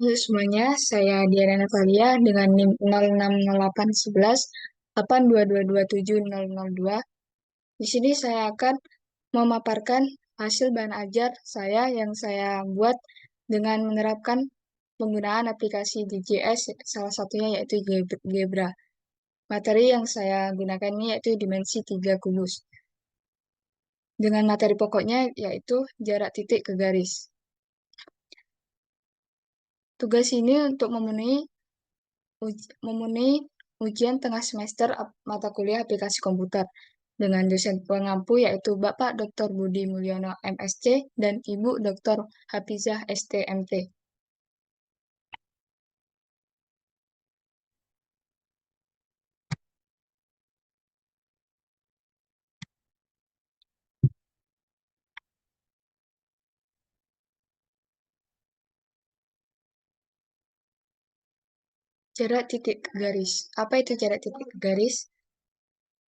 Halo semuanya, saya Diana Natalia dengan NIM 06081182227002. Di sini saya akan memaparkan hasil bahan ajar saya yang saya buat dengan menerapkan penggunaan aplikasi DJS, salah satunya yaitu Gebra. Materi yang saya gunakan ini yaitu dimensi 3 kubus. Dengan materi pokoknya yaitu jarak titik ke garis. Tugas ini untuk memenuhi ujian tengah semester mata kuliah aplikasi komputer dengan dosen pengampu yaitu Bapak Dr. Budi Mulyono MSc dan Ibu Dr. Hafizah STMT. Jarak titik ke garis. Apa itu jarak titik ke garis?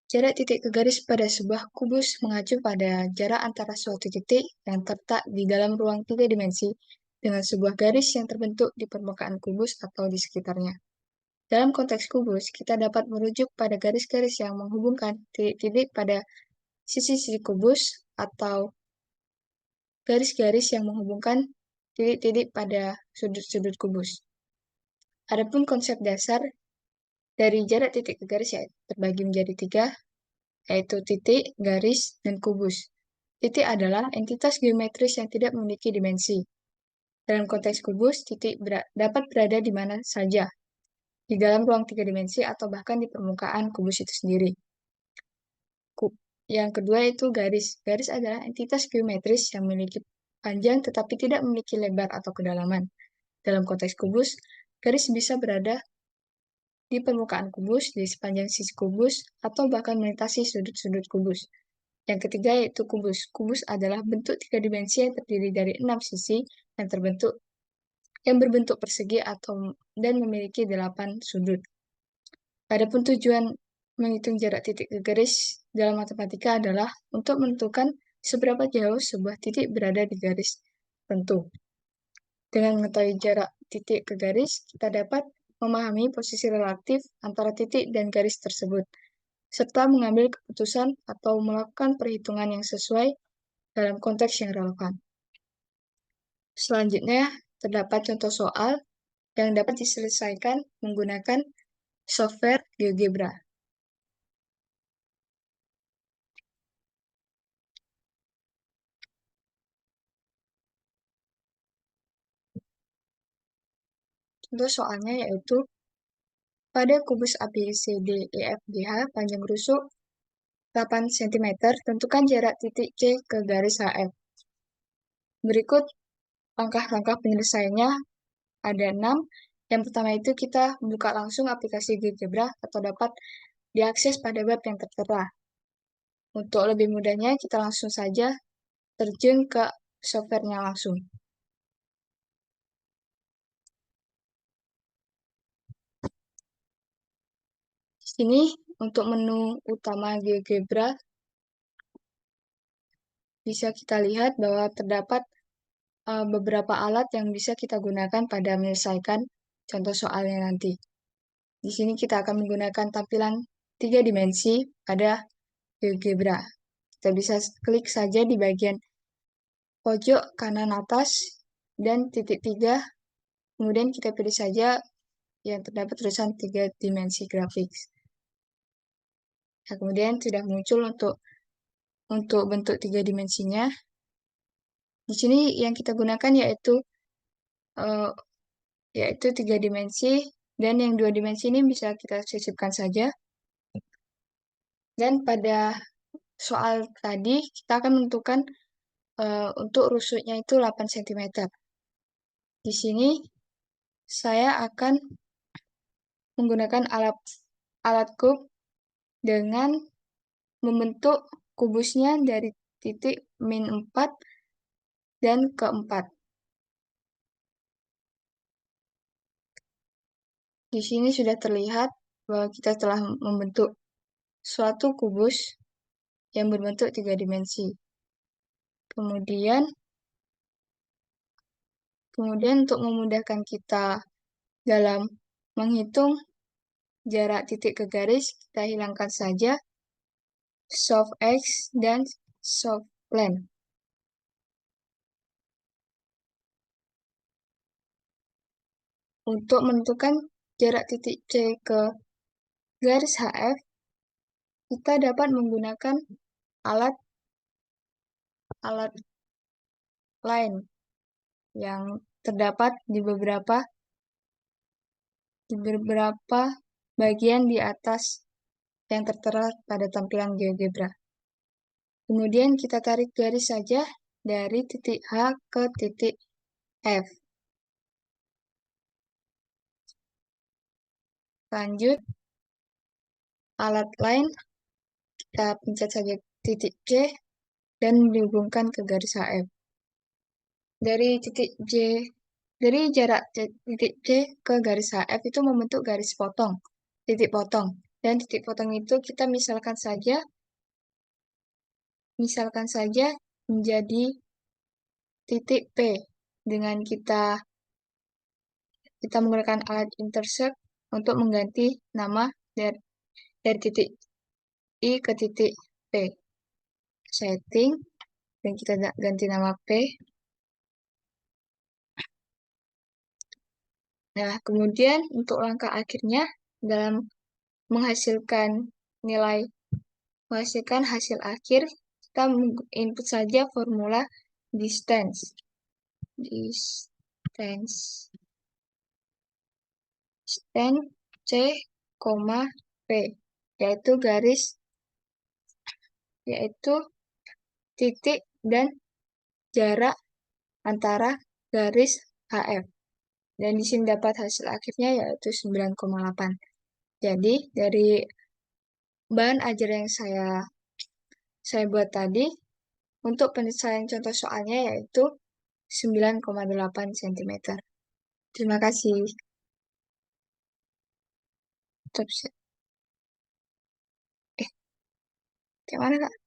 Jarak titik ke garis pada sebuah kubus mengacu pada jarak antara suatu titik yang terletak di dalam ruang tiga dimensi dengan sebuah garis yang terbentuk di permukaan kubus atau di sekitarnya. Dalam konteks kubus, kita dapat merujuk pada garis-garis yang menghubungkan titik-titik pada sisi-sisi kubus atau garis-garis yang menghubungkan titik-titik pada sudut-sudut kubus. Adapun konsep dasar dari jarak titik ke garis terbagi menjadi tiga, yaitu titik, garis, dan kubus. Titik adalah entitas geometris yang tidak memiliki dimensi. Dalam konteks kubus, titik dapat berada di mana saja, di dalam ruang tiga dimensi atau bahkan di permukaan kubus itu sendiri. Yang kedua itu garis. Garis adalah entitas geometris yang memiliki panjang tetapi tidak memiliki lebar atau kedalaman. Dalam konteks kubus, garis bisa berada di permukaan kubus, di sepanjang sisi kubus, atau bahkan melintasi sudut-sudut kubus. Yang ketiga yaitu kubus. Kubus adalah bentuk tiga dimensi yang terdiri dari 6 sisi yang berbentuk persegi dan memiliki 8 sudut. Adapun tujuan menghitung jarak titik ke garis dalam matematika adalah untuk menentukan seberapa jauh sebuah titik berada di garis tertentu. Dengan mengetahui jarak titik ke garis, kita dapat memahami posisi relatif antara titik dan garis tersebut, serta mengambil keputusan atau melakukan perhitungan yang sesuai dalam konteks yang relevan. Selanjutnya, terdapat contoh soal yang dapat diselesaikan menggunakan software GeoGebra. Contoh soalnya yaitu pada kubus ABCDEFGH panjang rusuk 8 cm, tentukan jarak titik C ke garis HF. Berikut langkah-langkah penyelesaiannya ada 6. Yang pertama itu kita buka langsung aplikasi GeoGebra atau dapat diakses pada web yang tertera. Untuk lebih mudahnya, kita langsung saja terjun ke softwarenya langsung. Di sini untuk menu utama GeoGebra bisa kita lihat bahwa terdapat beberapa alat yang bisa kita gunakan pada menyelesaikan contoh soalnya nanti. Di sini kita akan menggunakan tampilan 3 dimensi pada GeoGebra. Kita bisa klik saja di bagian pojok kanan atas dan titik 3. Kemudian kita pilih saja yang terdapat tulisan 3 dimensi grafik. Nah, kemudian sudah muncul untuk bentuk 3 dimensinya. Di sini yang kita gunakan uh, yaitu 3 dimensi, dan yang 2 dimensi ini bisa kita sisipkan saja. Dan pada soal tadi, kita akan menentukan untuk rusuknya itu 8 cm. Di sini saya akan menggunakan alat kub dengan membentuk kubusnya dari titik min 4 dan ke 4. Di sini sudah terlihat bahwa kita telah membentuk suatu kubus yang berbentuk 3 dimensi. Kemudian Kemudian untuk memudahkan kita dalam menghitung jarak titik ke garis, kita hilangkan saja soft X dan soft length. Untuk menentukan jarak titik C ke garis HF, kita dapat menggunakan alat lain yang terdapat di beberapa bagian di atas yang tertera pada tampilan GeoGebra. Kemudian kita tarik garis saja dari titik H ke titik F. Lanjut, alat lain, kita pencet saja titik C dan dihubungkan ke garis HF. Dari jarak titik C ke garis HF itu membentuk garis potong, titik potong. Dan titik potong itu kita misalkan saja menjadi titik P dengan kita menggunakan alat intersect untuk mengganti nama dari titik I ke titik P. Setting dan kita ganti nama P. Nah, kemudian untuk langkah akhirnya dalam menghasilkan hasil akhir, kita input saja formula distance C, P, yaitu titik dan jarak antara garis HF. Dan di sini dapat hasil akhirnya yaitu 9,8. Jadi dari bahan ajar yang saya buat tadi, untuk penyelesaian contoh soalnya yaitu 9,8 cm. Terima kasih. Kayak mana, Kak?